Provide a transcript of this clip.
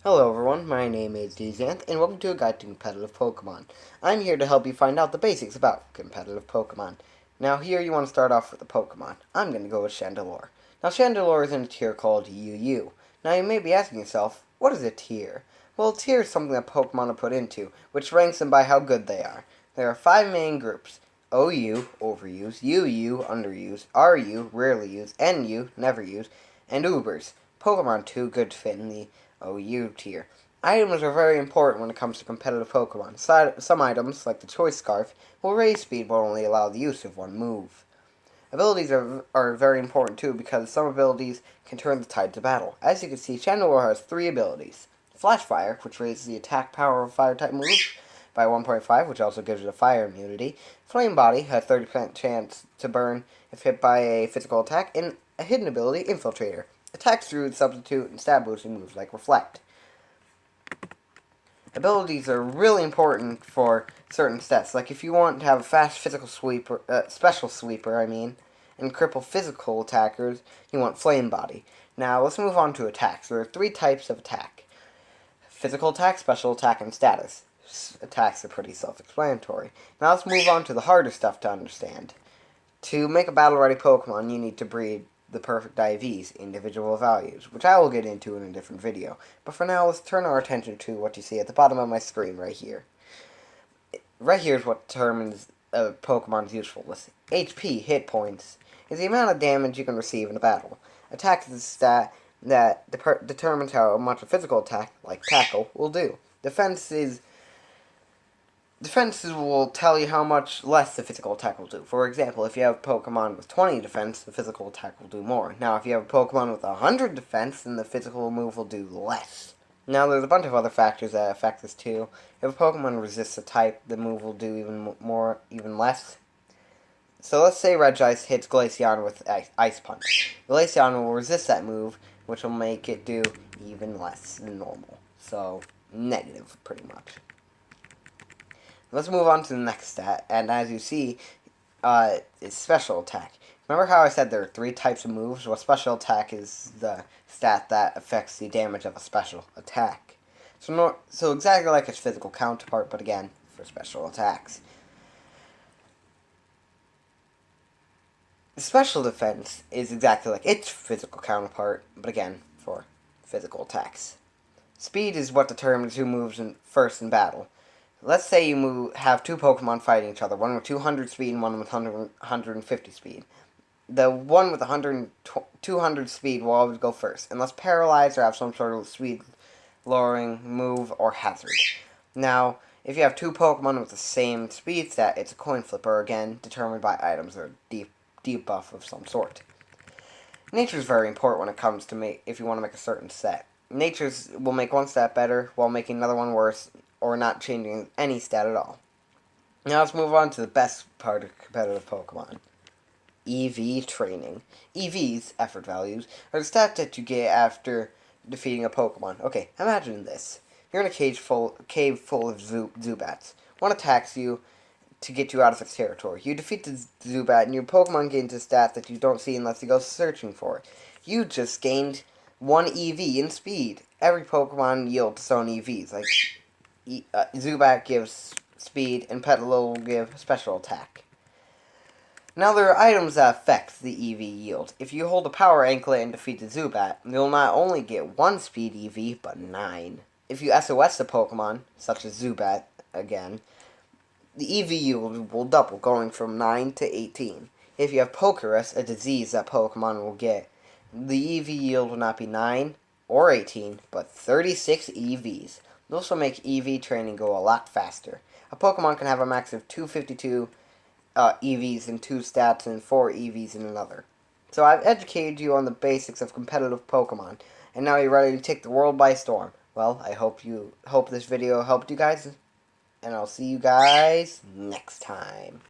Hello everyone, my name is Dzanth, and welcome to a guide to competitive Pokemon. I'm here to help you find out the basics about competitive Pokemon. Now here you want to start off with a Pokemon. I'm going to go with Chandelure. Now Chandelure is in a tier called UU. Now you may be asking yourself, what is a tier? Well, a tier is something that Pokemon are put into, which ranks them by how good they are. There are 5 main groups: OU, overused, UU, underused, RU, rarely used, NU, never used, and Ubers. Pokemon too good to fit in the OU tier. Items are very important when it comes to competitive Pokemon. Some items, like the Choice Scarf, will raise speed but only allow the use of one move. Abilities are very important too because some abilities can turn the tide to battle. As you can see, Chandelure has 3 abilities. Flash Fire, which raises the attack power of Fire-type moves by 1.5, which also gives it a fire immunity. Flame Body has 30% chance to burn if hit by a physical attack, and a hidden ability, Infiltrator. Attacks through substitute and stab boosting moves like Reflect. Abilities are really important for certain stats. Like if you want to have a fast physical sweeper, special sweeper, and cripple physical attackers, you want Flame Body. Now let's move on to attacks. There are 3 types of attack: physical attack, special attack, and status. Attacks are pretty self-explanatory. Now let's move on to the harder stuff to understand. To make a battle-ready Pokemon, you need to breed the perfect IVs, individual values, which I will get into in a different video. But for now, let's turn our attention to what you see at the bottom of my screen right here. Right here is what determines a Pokemon's usefulness. HP, hit points, is the amount of damage you can receive in a battle. Attack is a stat that determines how much a physical attack, like Tackle, will do. Defenses will tell you how much less the physical attack will do. For example, if you have a Pokemon with 20 defense, the physical attack will do more. Now, if you have a Pokemon with 100 defense, then the physical move will do less. Now, there's a bunch of other factors that affect this too. If a Pokemon resists a type, the move will do even less. So let's say Regice hits Glaceon with Ice Punch. Glaceon will resist that move, which will make it do even less than normal. So, negative, pretty much. Let's move on to the next stat, and as you see, is special attack. Remember how I said there are 3 types of moves? Well, special attack is the stat that affects the damage of a special attack. So exactly like its physical counterpart, but again, for special attacks. Special defense is exactly like its physical counterpart, but again, for physical attacks. Speed is what determines who moves first in battle. Let's say you have 2 Pokemon fighting each other, one with 200 speed and one with 150 speed. The one with 200 speed will always go first, unless paralyzed or have some sort of speed-lowering move or hazard. Now, if you have 2 Pokemon with the same speed stat, it's a coin flipper, again, determined by items or debuff of some sort. Nature is very important when it comes to if you want to make a certain set. Nature will make one stat better while making another one worse, or not changing any stat at all. Now let's move on to the best part of competitive Pokemon: EV training. EVs, effort values, are the stats that you get after defeating a Pokemon. Okay, imagine this. You're in a cave full of Zubats. One attacks you to get you out of its territory. You defeat the Zubat, and your Pokemon gains a stat that you don't see unless you go searching for it. You just gained 1 EV in speed. Every Pokemon yields its own EVs, like Zubat gives speed, and Petilil will give special attack. Now there are items that affect the EV yield. If you hold a power anklet and defeat the Zubat, you'll not only get 1 speed EV, but 9. If you SOS a Pokemon, such as Zubat, again, the EV yield will double, going from 9 to 18. If you have Pokerus, a disease that Pokemon will get, the EV yield will not be 9 or 18, but 36 EVs. This will make EV training go a lot faster. A Pokemon can have a max of 252 EVs in 2 stats and 4 EVs in another. So I've educated you on the basics of competitive Pokemon, and now you're ready to take the world by storm. Well, I hope this video helped you guys, and I'll see you guys next time.